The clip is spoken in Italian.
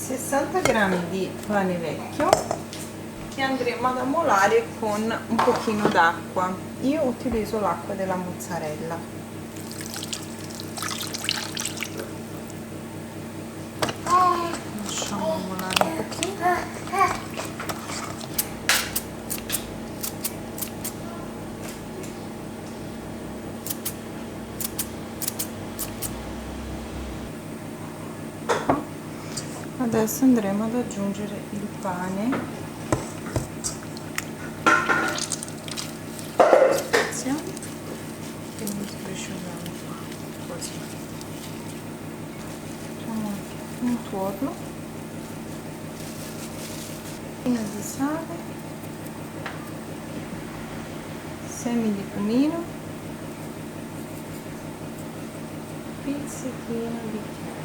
60 grammi di pane vecchio che andremo ad ammolare con un pochino d'acqua. Io utilizzo l'acqua della mozzarella. Lasciamo ammolare un pochino. Adesso andremo ad aggiungere il pane, quindi sbricioliamo così, facciamo un tuorlo, un po' di sale, semi di cumino, pizzichino di chiave.